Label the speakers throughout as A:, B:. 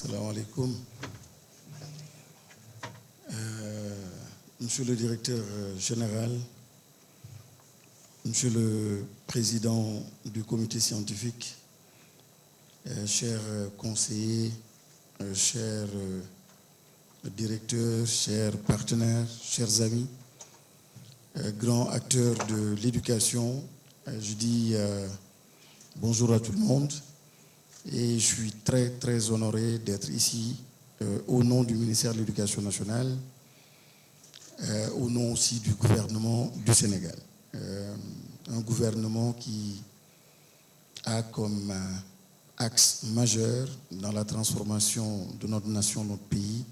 A: Salam alaikum. Monsieur le directeur général, monsieur le président du comité scientifique, chers conseillers, chers directeurs, chers partenaires, chers amis, grands acteurs de l'éducation, je dis bonjour à tout le monde et je suis très très honoré d'être ici au nom du ministère de l'Éducation nationale, au nom aussi du gouvernement du Sénégal. Un gouvernement qui a comme axe majeur dans la transformation de notre nation, notre pays,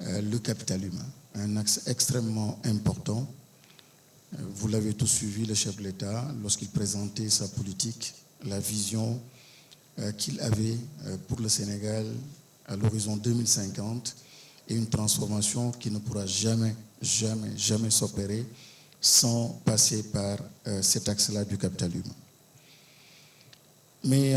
A: le capital humain. Un axe extrêmement important. Vous l'avez tous suivi, le chef de l'État, lorsqu'il présentait sa politique, la vision qu'il avait pour le Sénégal à l'horizon 2050 et une transformation qui ne pourra jamais s'opérer sans passer par cet axe-là du capital humain. Mais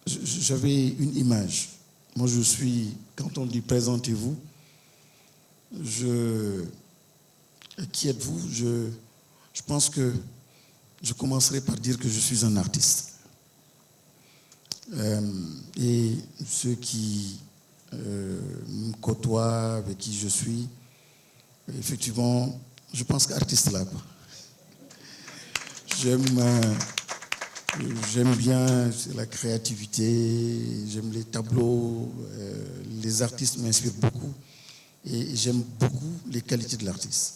A: j'avais une image. Moi, je suis, quand on dit présentez-vous, qui êtes-vous? Je pense que je commencerai par dire que je suis un artiste. Et ceux qui me côtoient, avec qui je suis, effectivement, je pense qu'artiste là, quoi. J'aime bien la créativité, j'aime les tableaux, les artistes m'inspirent beaucoup et j'aime beaucoup les qualités de l'artiste.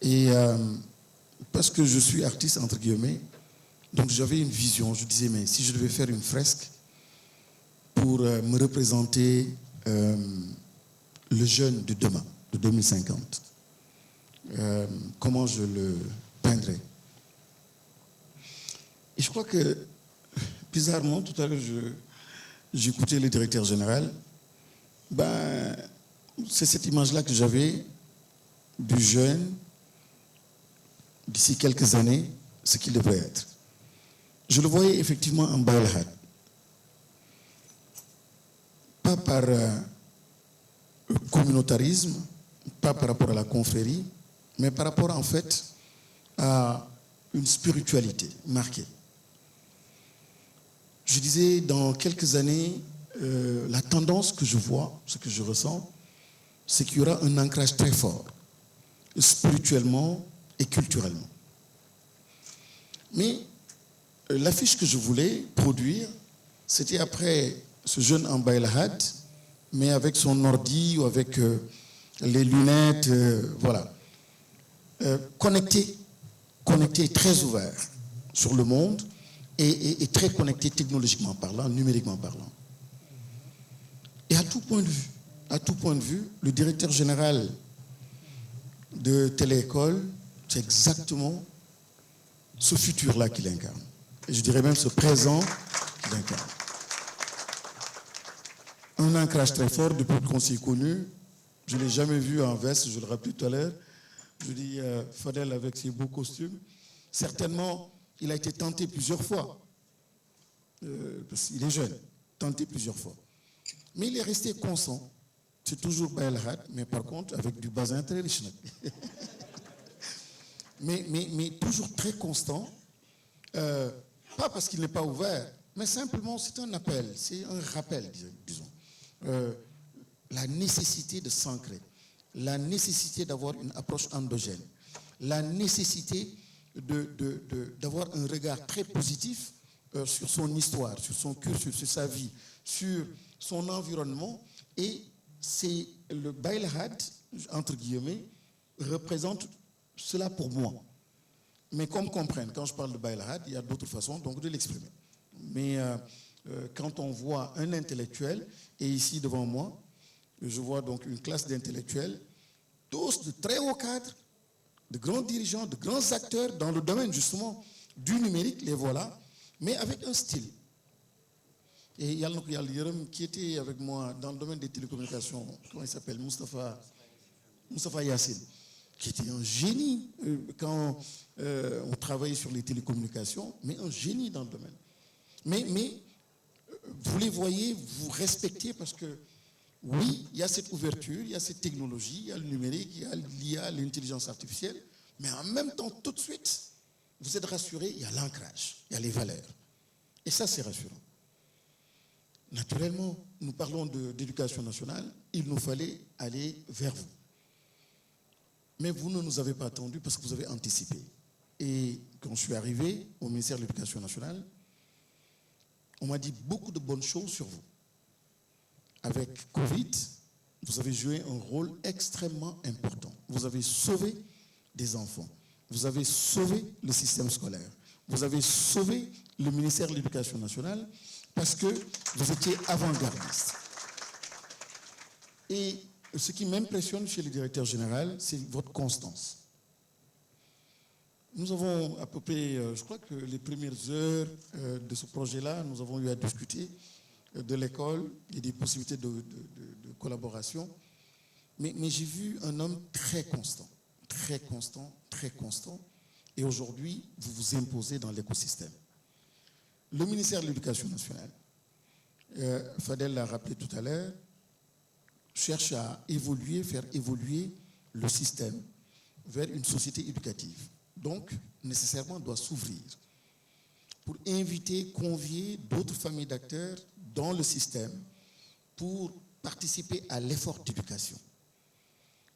A: Et parce que je suis artiste, entre guillemets, donc j'avais une vision, je disais, mais si je devais faire une fresque pour me représenter le jeune de demain, de 2050, comment je le peindrais? Et je crois que, bizarrement, tout à l'heure, j'écoutais le directeur général, c'est cette image-là que j'avais du jeune, d'ici quelques années, ce qu'il devrait être. Je le voyais effectivement en Baye El Had. Pas par communautarisme, pas par rapport à la confrérie, mais par rapport en fait à une spiritualité marquée. Je disais, dans quelques années, la tendance que je vois, ce que je ressens, c'est qu'il y aura un ancrage très fort, spirituellement et culturellement. Mais l'affiche que je voulais produire, c'était après ce jeune en Baye El Had, mais avec son ordi ou avec les lunettes, voilà. Connecté, très ouvert sur le monde et très connecté technologiquement parlant, numériquement parlant. Et à tout point de vue, le directeur général de Téléécole, c'est exactement ce futur-là qu'il incarne. Et je dirais même ce présent qu'il incarne. Un ancrage très fort depuis qu'on s'est connu. Je ne l'ai jamais vu en veste, je le rappelle tout à l'heure. Je dis Fadel avec ses beaux costumes. Certainement, il a été tenté plusieurs fois. Parce qu'il est jeune, tenté plusieurs fois. Mais il est resté constant. C'est toujours Baye El Had, mais par contre avec du bazin très riche. mais toujours très constant. Pas parce qu'il n'est pas ouvert, mais simplement c'est un appel, c'est un rappel, disons. La nécessité de s'ancrer, la nécessité d'avoir une approche endogène, la nécessité d'avoir un regard très positif sur son histoire, sur son cursus, sur sa vie, sur son environnement. Et c'est le Baye El Had, entre guillemets, représente cela pour moi. Mais comme comprennent, quand je parle de Baye El Had, il y a d'autres façons donc de l'exprimer. Mais quand on voit un intellectuel, et ici devant moi, je vois donc une classe d'intellectuels, tous de très hauts cadres, de grands dirigeants, de grands acteurs dans le domaine justement du numérique, les voilà, mais avec un style. Et il y a Yalm qui était avec moi dans le domaine des télécommunications, comment il s'appelle, Moustapha Yassine, qui était un génie quand on travaillait sur les télécommunications, mais un génie dans le domaine. Mais vous les voyez, vous respectez parce que oui, il y a cette ouverture, il y a cette technologie, il y a le numérique, il y a l'IA, l'intelligence artificielle, mais en même temps, tout de suite, vous êtes rassurés, il y a l'ancrage, il y a les valeurs. Et ça, c'est rassurant. Naturellement, nous parlons d'éducation nationale, il nous fallait aller vers vous. Mais vous ne nous avez pas attendus parce que vous avez anticipé. Et quand je suis arrivé au ministère de l'Éducation nationale, on m'a dit beaucoup de bonnes choses sur vous. Avec Covid, vous avez joué un rôle extrêmement important. Vous avez sauvé des enfants. Vous avez sauvé le système scolaire. Vous avez sauvé le ministère de l'Éducation nationale parce que vous étiez avant-gardiste. Et ce qui m'impressionne chez le directeur général, c'est votre constance. Nous avons à peu près, je crois que les premières heures de ce projet-là, nous avons eu à discuter de l'école et des possibilités de collaboration. Mais j'ai vu un homme très constant, très constant, très constant. Et aujourd'hui, vous vous imposez dans l'écosystème. Le ministère de l'Éducation nationale, Fadel l'a rappelé tout à l'heure, cherche à évoluer, faire évoluer le système vers une société éducative. Donc, nécessairement, doit s'ouvrir pour inviter, convier d'autres familles d'acteurs dans le système pour participer à l'effort d'éducation.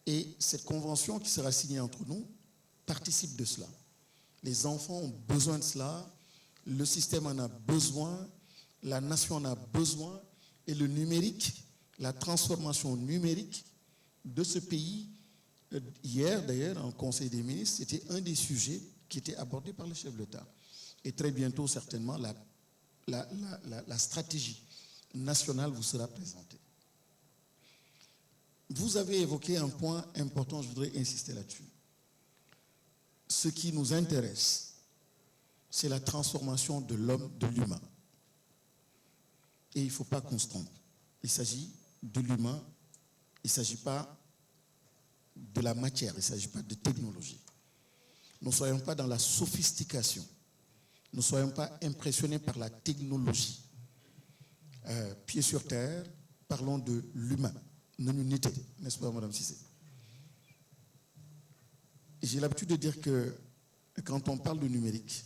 A: Et cette convention qui sera signée entre nous participe de cela. Les enfants ont besoin de cela, le système en a besoin, la nation en a besoin, et le numérique, la transformation numérique de ce pays, hier d'ailleurs, en Conseil des ministres, c'était un des sujets qui était abordé par le chef de l'État. Et très bientôt, certainement, la stratégie nationale vous sera présentée. Vous avez évoqué un point important, je voudrais insister là-dessus. Ce qui nous intéresse, c'est la transformation de l'homme, de l'humain. Et il ne faut pas qu'on se trompe. Il s'agit de l'humain, il ne s'agit pas de la matière, il ne s'agit pas de technologie. Ne soyons pas dans la sophistication. Ne soyons pas impressionnés par la technologie. Pieds sur terre, parlons de l'humain. Non-unité, n'est-ce pas, Madame Cissé? J'ai l'habitude de dire que quand on parle de numérique,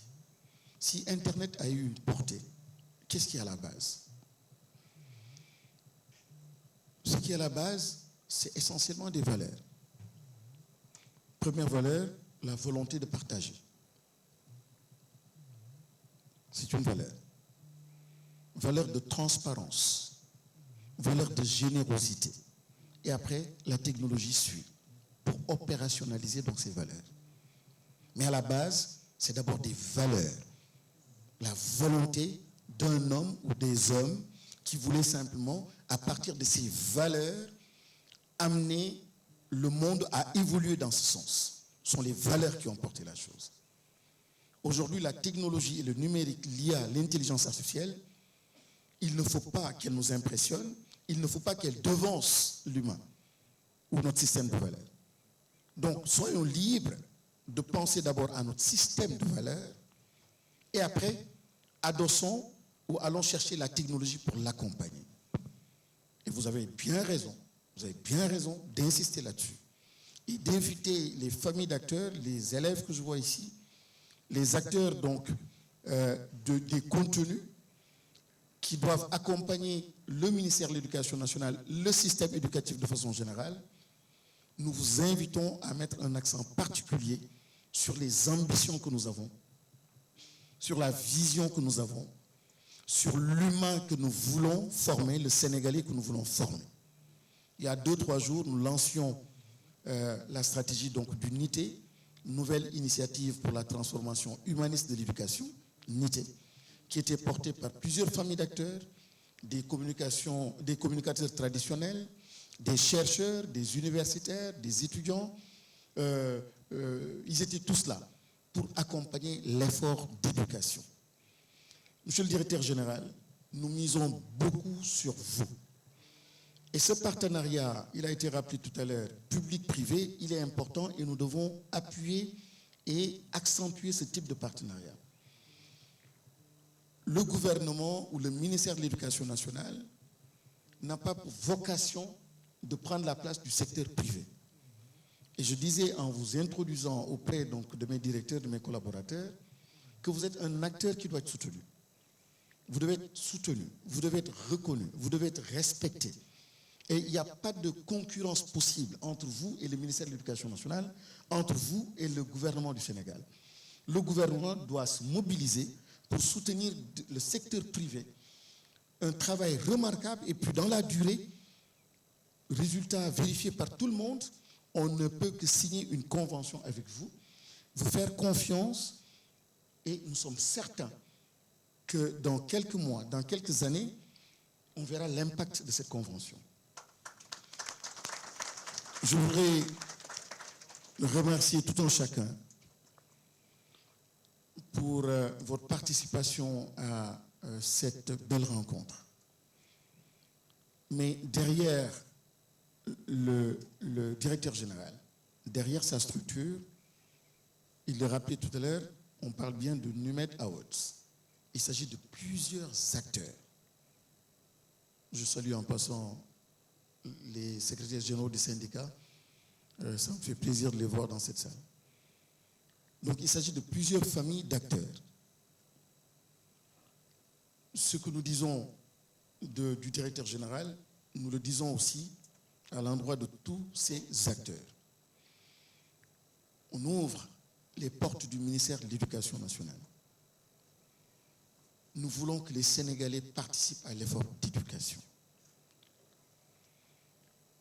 A: si Internet a eu une portée, qu'est-ce qui est à la base? Ce qui est à la base, c'est essentiellement des valeurs. Première valeur, la volonté de partager. C'est une valeur. Valeur de transparence. Valeur de générosité. Et après, la technologie suit pour opérationnaliser donc ces valeurs. Mais à la base, c'est d'abord des valeurs. La volonté d'un homme ou des hommes qui voulaient simplement, à partir de ces valeurs, amener le monde à évoluer dans ce sens. Ce sont les valeurs qui ont porté la chose. Aujourd'hui, la technologie et le numérique liés à l'intelligence artificielle, il ne faut pas qu'elle nous impressionne, il ne faut pas qu'elle devance l'humain ou notre système de valeurs. Donc, soyons libres de penser d'abord à notre système de valeurs et après, adossons ou allons chercher la technologie pour l'accompagner. Et vous avez bien raison d'insister là-dessus et d'inviter les familles d'acteurs, les élèves que je vois ici, les acteurs donc des contenus qui doivent accompagner le ministère de l'Éducation nationale, le système éducatif de façon générale. Nous vous invitons à mettre un accent particulier sur les ambitions que nous avons, sur la vision que nous avons, sur l'humain que nous voulons former, le Sénégalais que nous voulons former. Il y a 2-3 jours, nous lancions la stratégie donc du NITE, nouvelle initiative pour la transformation humaniste de l'éducation, NITE, qui était portée par plusieurs familles d'acteurs, des communicateurs traditionnels, des chercheurs, des universitaires, des étudiants. Ils étaient tous là pour accompagner l'effort d'éducation. Monsieur le directeur général, nous misons beaucoup sur vous. Et ce partenariat, il a été rappelé tout à l'heure, public-privé, il est important et nous devons appuyer et accentuer ce type de partenariat. Le gouvernement ou le ministère de l'Éducation nationale n'a pas pour vocation de prendre la place du secteur privé. Et je disais en vous introduisant auprès donc, de mes directeurs, de mes collaborateurs, que vous êtes un acteur qui doit être soutenu. Vous devez être soutenu, vous devez être reconnu, vous devez être respecté. Et il n'y a pas de concurrence possible entre vous et le ministère de l'Éducation nationale, entre vous et le gouvernement du Sénégal. Le gouvernement doit se mobiliser pour soutenir le secteur privé. Un travail remarquable et puis dans la durée, résultat vérifié par tout le monde, on ne peut que signer une convention avec vous, vous faire confiance et nous sommes certains que dans quelques mois, dans quelques années, on verra l'impact de cette convention. Je voudrais remercier tout un chacun pour votre participation à cette belle rencontre. Mais derrière le directeur général, derrière sa structure, il le rappelait tout à l'heure, on parle bien de NUMED Awards. Il s'agit de plusieurs acteurs. Je salue en passant les secrétaires généraux des syndicats. Ça me fait plaisir de les voir dans cette salle. Donc il s'agit de plusieurs familles d'acteurs. Ce que nous disons du directeur général, nous le disons aussi à l'endroit de tous ces acteurs. On ouvre les portes du ministère de l'Éducation nationale. Nous voulons que les Sénégalais participent à l'effort d'éducation.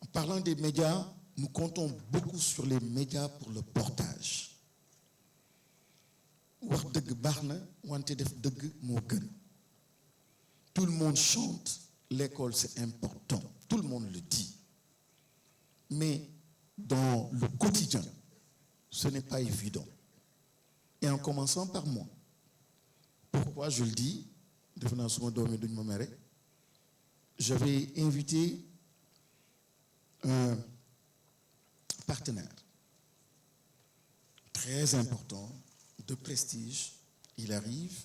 A: En parlant des médias, nous comptons beaucoup sur les médias pour le portage. Wax deug baxna wante def deug mo gën. Tout le monde chante, l'école c'est important. Tout le monde le dit. Mais dans le quotidien, ce n'est pas évident. Et en commençant par moi. Pourquoi je le dis? J'avais invité un partenaire très important, de prestige. Il arrive.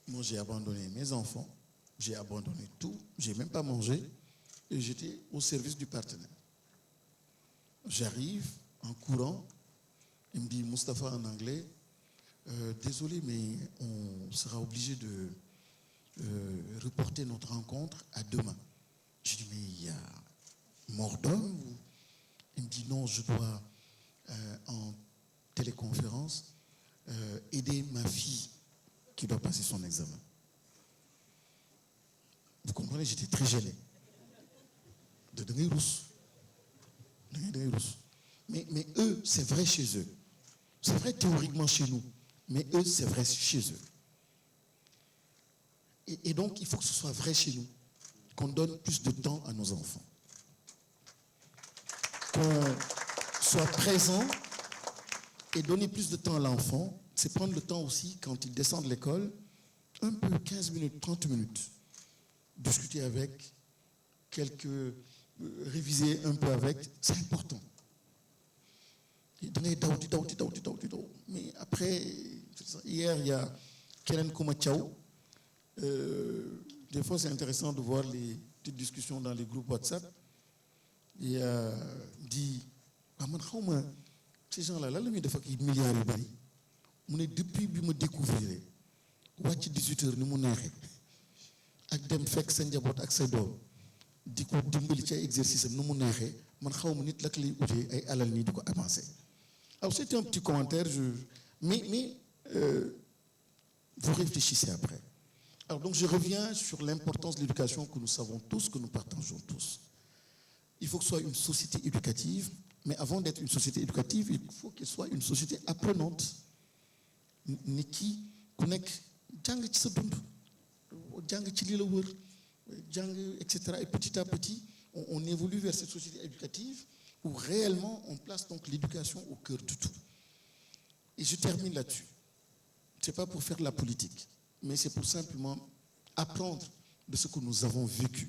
A: Moi, j'ai abandonné mes enfants. J'ai abandonné tout. J'ai même pas mangé. Et j'étais au service du partenaire. J'arrive en courant. Il me dit, Moustapha en anglais, désolé, mais on sera obligé de reporter notre rencontre à demain. Je dis, mais il y a mort d'homme? Il me dit, non, je dois, en téléconférence, aider ma fille qui doit passer son examen. Vous comprenez, j'étais très gêné. De Rousse. Mais eux, c'est vrai chez eux. C'est vrai théoriquement chez nous. Mais eux, c'est vrai chez eux. Et donc, il faut que ce soit vrai chez nous. Qu'on donne plus de temps à nos enfants. Qu'on soit présent et donner plus de temps à l'enfant. C'est prendre le temps aussi, quand il descend de l'école, un peu 15 minutes, 30 minutes, discuter avec, réviser un peu avec, c'est important. Mais après, hier, il y a Keren Koumachao. Des fois, c'est intéressant de voir les petites discussions dans les groupes WhatsApp. Il dit, ces gens-là, là, ils font des milliards de barils. Depuis que je me découvrir, watch 18h, nous m'en arrêté. Ak dem fek sa njabot ak sa doom diko dimbali ci exercice am nu mu nexé man xawma nit lak lay outé ay alal ni diko avancer. Alors c'était un petit commentaire mais vous réfléchissez après. Alors donc je reviens sur l'importance de l'éducation que nous savons tous, que nous partageons tous. Il faut que ce soit une société éducative, mais avant d'être une société éducative, il faut qu'elle soit une société apprenante. Niki ku nek jang ci sa dund. Etc. Et petit à petit, on évolue vers cette société éducative où réellement on place donc l'éducation au cœur de tout. Et je termine là-dessus. Ce n'est pas pour faire de la politique, mais c'est pour simplement apprendre de ce que nous avons vécu.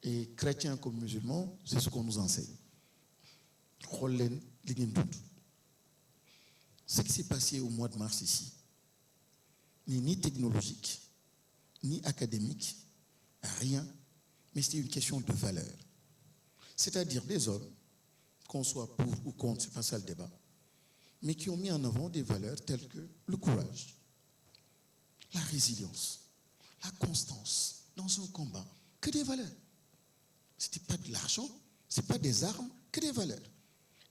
A: Et chrétiens comme musulmans, c'est ce qu'on nous enseigne. Ce qui s'est passé au mois de mars ici, ni technologique, ni académique, rien, mais c'était une question de valeur. C'est-à-dire des hommes, qu'on soit pour ou contre, c'est pas ça le débat, mais qui ont mis en avant des valeurs telles que le courage, la résilience, la constance dans un combat, que des valeurs. Ce n'était pas de l'argent, ce n'est pas des armes, que des valeurs.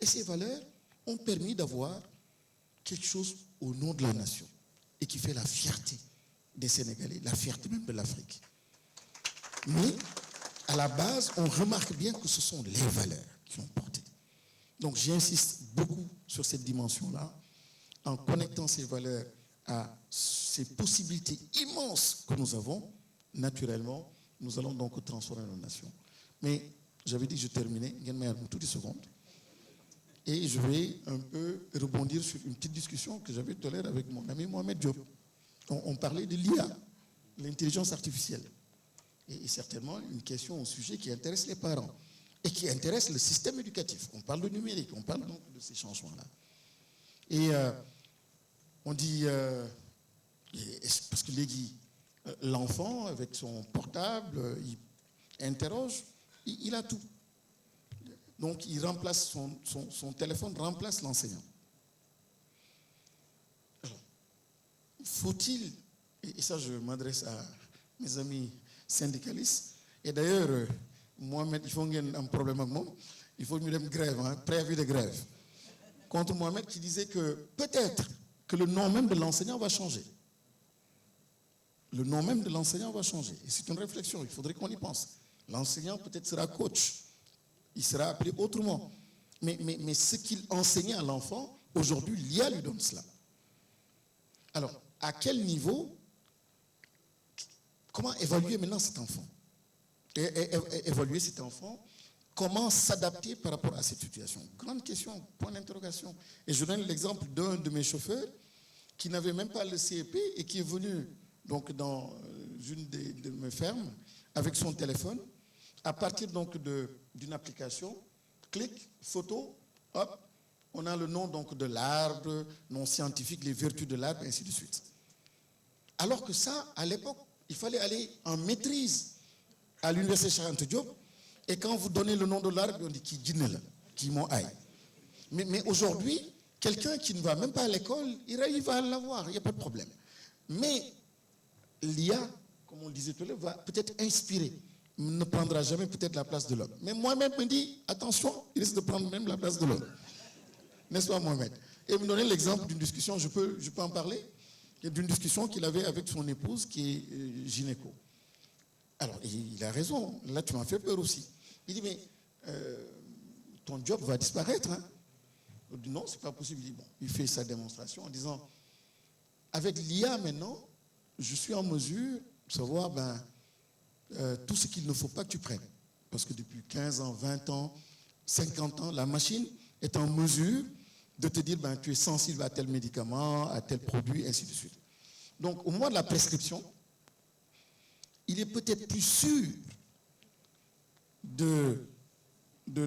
A: Et ces valeurs ont permis d'avoir quelque chose au nom de la nation et qui fait la fierté des Sénégalais, la fierté même de l'Afrique. Mais à la base, on remarque bien que ce sont les valeurs qui ont porté. Donc j'insiste beaucoup sur cette dimension-là, en connectant ces valeurs à ces possibilités immenses que nous avons, naturellement, nous allons donc transformer nos nations. Mais j'avais dit que je terminais, il y a toutes les secondes. Et je vais un peu rebondir sur une petite discussion que j'avais tout à l'heure avec mon ami Mohamed Diop. On parlait de l'IA, l'intelligence artificielle. Et certainement une question, un sujet qui intéresse les parents et qui intéresse le système éducatif. On parle de numérique, on parle donc de ces changements-là. Et on dit, parce que l'enfant, avec son portable, il interroge, il a tout. Donc, il remplace son téléphone, remplace l'enseignant. Alors, faut-il, et ça je m'adresse à mes amis syndicalistes, et d'ailleurs, Mohamed, il faut qu'il y ait un problème avec moi, il faut une grève, préavis de grève, contre Mohamed qui disait que peut-être que le nom même de l'enseignant va changer. Le nom même de l'enseignant va changer. Et c'est une réflexion, il faudrait qu'on y pense. L'enseignant peut-être sera coach. Il sera appelé autrement. Mais ce qu'il enseignait à l'enfant, aujourd'hui, l'IA lui donne cela. Alors, à quel niveau, comment évaluer maintenant cet enfant? Évaluer cet enfant, comment s'adapter par rapport à cette situation? Grande question, point d'interrogation. Et je donne l'exemple d'un de mes chauffeurs qui n'avait même pas le CEP et qui est venu donc, dans une de mes fermes avec son téléphone, à partir donc d'une application, clic, photo, hop, on a le nom donc de l'arbre, nom scientifique, les vertus de l'arbre, ainsi de suite. Alors que ça, à l'époque, il fallait aller en maîtrise à l'université Cheikh Anta Diop, et quand vous donnez le nom de l'arbre, on dit qui dîne là, qui m'ont aïe. Mais aujourd'hui, quelqu'un qui ne va même pas à l'école, il va l'avoir, il n'y a pas de problème. Mais l'IA, comme on le disait tout à l'heure, va peut-être inspirer, ne prendra jamais peut-être la place de l'homme. Mais Mohamed me dit, attention, il risque de prendre même la place de l'homme. N'est-ce pas, Mohamed? Et me donner l'exemple d'une discussion, je peux en parler, d'une discussion qu'il avait avec son épouse qui est gynéco. Alors, il a raison, là tu m'as fait peur aussi. Il dit, mais ton job va disparaître. Hein? Je dis, non, c'est pas possible. Il dit, bon, il fait sa démonstration en disant, avec l'IA maintenant, je suis en mesure de savoir, tout ce qu'il ne faut pas que tu prennes. Parce que depuis 15 ans, 20 ans, 50 ans, la machine est en mesure de te dire tu es sensible à tel médicament, à tel produit, ainsi de suite. Donc, au moment de la prescription, il est peut-être plus sûr de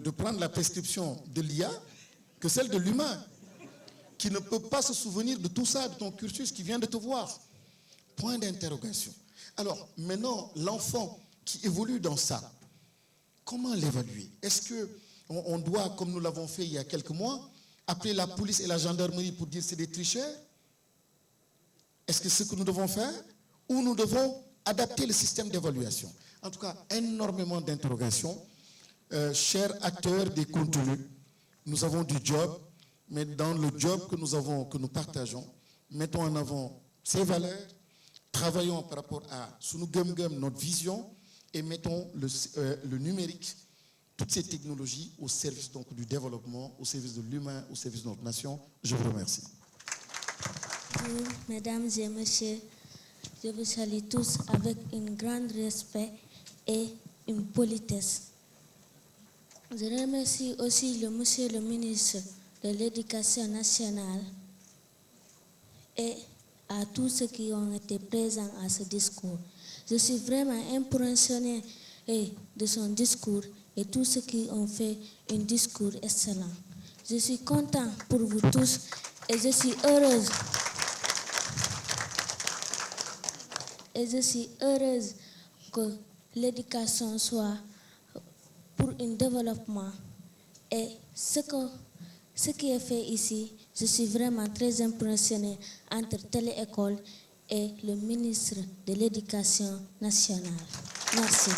A: prendre la prescription de l'IA que celle de l'humain, qui ne peut pas se souvenir de tout ça, de ton cursus, qui vient de te voir. Point d'interrogation. Alors, maintenant, l'enfant qui évolue dans ça, comment l'évaluer? Est-ce qu'on doit, comme nous l'avons fait il y a quelques mois, appeler la police et la gendarmerie pour dire c'est des tricheurs? Est-ce que c'est ce que nous devons faire? Ou nous devons adapter le système d'évaluation? En tout cas, énormément d'interrogations. Chers acteurs des contenus, nous avons du job, mais dans le job que nous partageons, mettons en avant ces valeurs, travaillons par rapport à notre vision et mettons le numérique, toutes ces technologies au service donc, du développement, au service de l'humain, au service de notre nation. Je vous remercie.
B: Mesdames et messieurs, je vous salue tous avec un grand respect et une politesse. Je remercie aussi le monsieur le ministre de l'Éducation nationale et à tous ceux qui ont été présents à ce discours. Je suis vraiment impressionné et de son discours et tous ceux qui ont fait un discours excellent. Je suis content pour vous tous et je suis heureuse. Et je suis heureuse que l'éducation soit pour un développement. Et ce qui est fait ici, je suis vraiment très impressionnée entre Télé-École et le ministre de l'Éducation nationale. Merci.